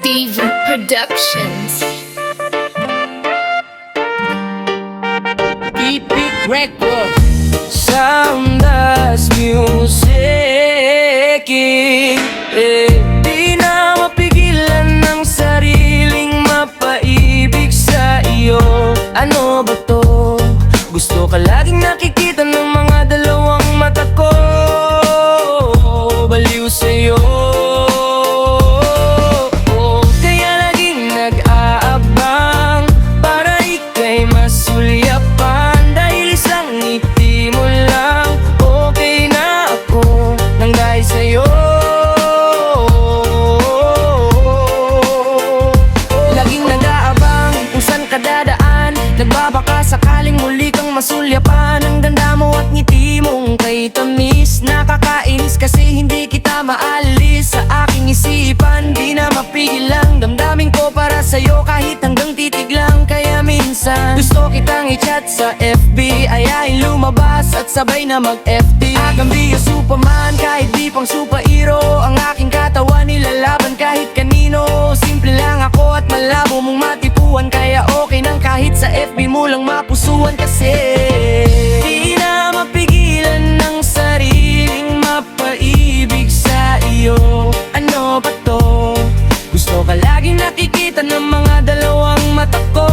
Diva Productions. Epic Record Soundless Music, di na mapigilan ng sariling mapaibig sa iyo. Ano ba to? Gusto ka laging nakikita ng mga dalawang mata ko. Baliw sa'yo, kaya laging nag-aabang para ika'y masulyapan. Dahil isang ngiti mo lang, okay na ako nang dahil sa'yo. Laging nag-aabang kung saan ka dadaan, nagbabaka sakaling muli kang masulyapan. Ang ganda mo at ngiti mong kay tamis, nakakainis kasi hindi kita maalis sa aking isipan. Di na mapigil ang damdamin ko para sa'yo kahit hanggang titig lang. Kaya minsan gusto kitang i-chat sa FB, ayain lumabas at sabay na mag-FT. Agambi o Superman kahit di pang superhero, ang aking katawan nilalaban kahit kanino. Simple lang ako at malabo mong matipuan, kaya okay nang kahit sa FB mo lang mapusuan. Kasi di na mapigilan ng sariling mapaibig sa iyo. Ano ba to? Gusto ka laging nakikita ng mga dalawang mata ko.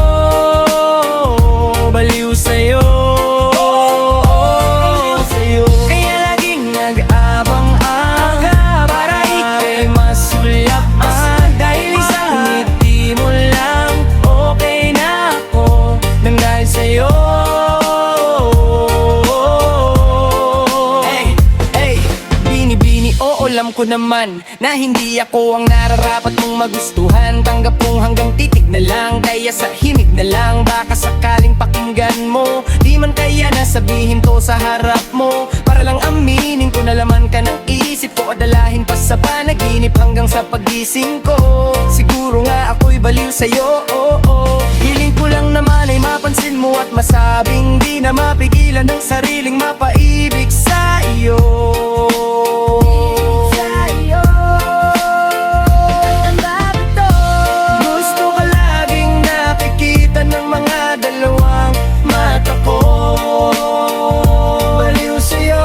Baliw sa'yo, kaya laging nag-abang-ang para ika'y masulyapan. Dahil isang ngiti mo lang, okay na ako nang dahil sa'yo. Bini-bini, oo, alam ko naman na hindi ako ang nararapat mong magustuhan. Tanggap kong hanggang titig na lang, kaya sa himig na lang. Baka sakaling pakinggan mo, di man kaya na sabihin to sa harap mo, para lang aminin ko na laman ka ng isip ko, adalahin pa sa panaginip hanggang sa pagising ko. Siguro nga ako'y baliw sa'yo, hiling ko lang naman ay mapansin mo at masabing di na mapigilan ng sariling mapaibig sa iyo. Gusto ka laging nakikita ng mga dalawang mata ko. Baliw sa'yo,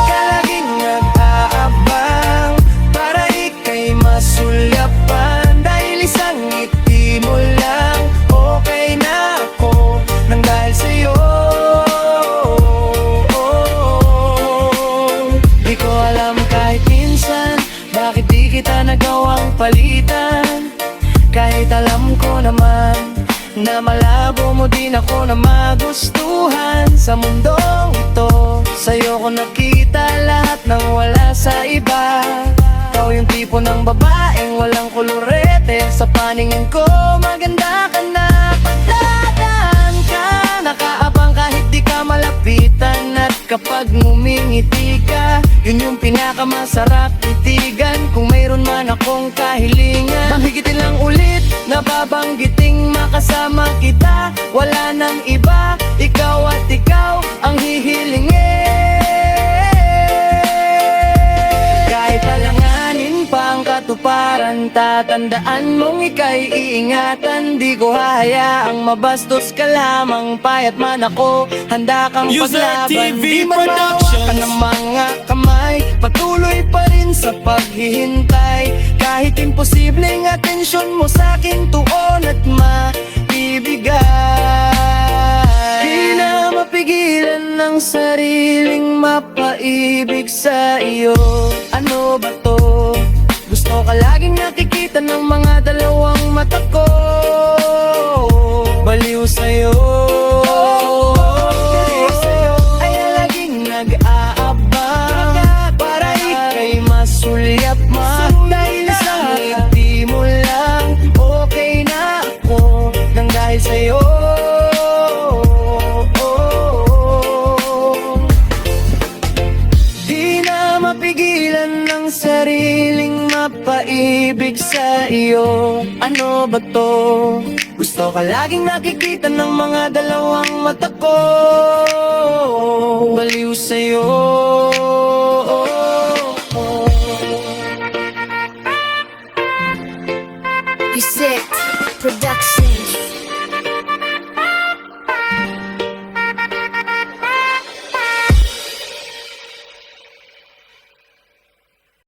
ka laging nag-aabang para ika'y masulyapan. Dahil isang ngiti mo lang, okay na ako nang dahil sa'yo. Di ko alam kahit minsan bakit di kita nagawang palitan, kahit alam ko naman na malabo mo din ako na magustuhan. Sa mundong ito, sa'yo ko nakita lahat ng wala sa iba. Ikaw yung tipo ng babaeng walang kolorete, sa paningin ko maganda ka na. Pagdadaan ka, nakaabang kahit di ka malapitan. At kapag ngumingiti ka, yun yung pinakamasarap titigan. Kung mayroon man akong kahilingan, banggitin lang ulit, nababanggiting makasama kita. Wala nang iba, ikaw at ikaw ang hihilingin. Kahit alanganin pa ang katuparan, tatandaan mong ika'y iingatan. Di ko hahayaang mabastos ka lamang, payat man ako, handa kang User paglaban. TV Di man Productions. ka ng mga kamay, patuloy pa rin sa paghihintay. Kahit imposibleng atensyon mo sa'kin tuon at maibigay. Di na mapigilan ng sariling mapaibig sa iyo. Ano ba to? Gusto ka laging nakikita ng mga dalawang mata ko. Baliw sa'yo, kaya laging nag-aabang para ika'y masulyapan. Dahil isang ngiti mo lang, okay na ako nang dahil sa'yo. Di na mapigilan ng sariling mapaibig sa iyo. Ano ba to? Gusto ka laging nakikita ng mga dalawang mata ko. Baliw sa'yo, Music Production.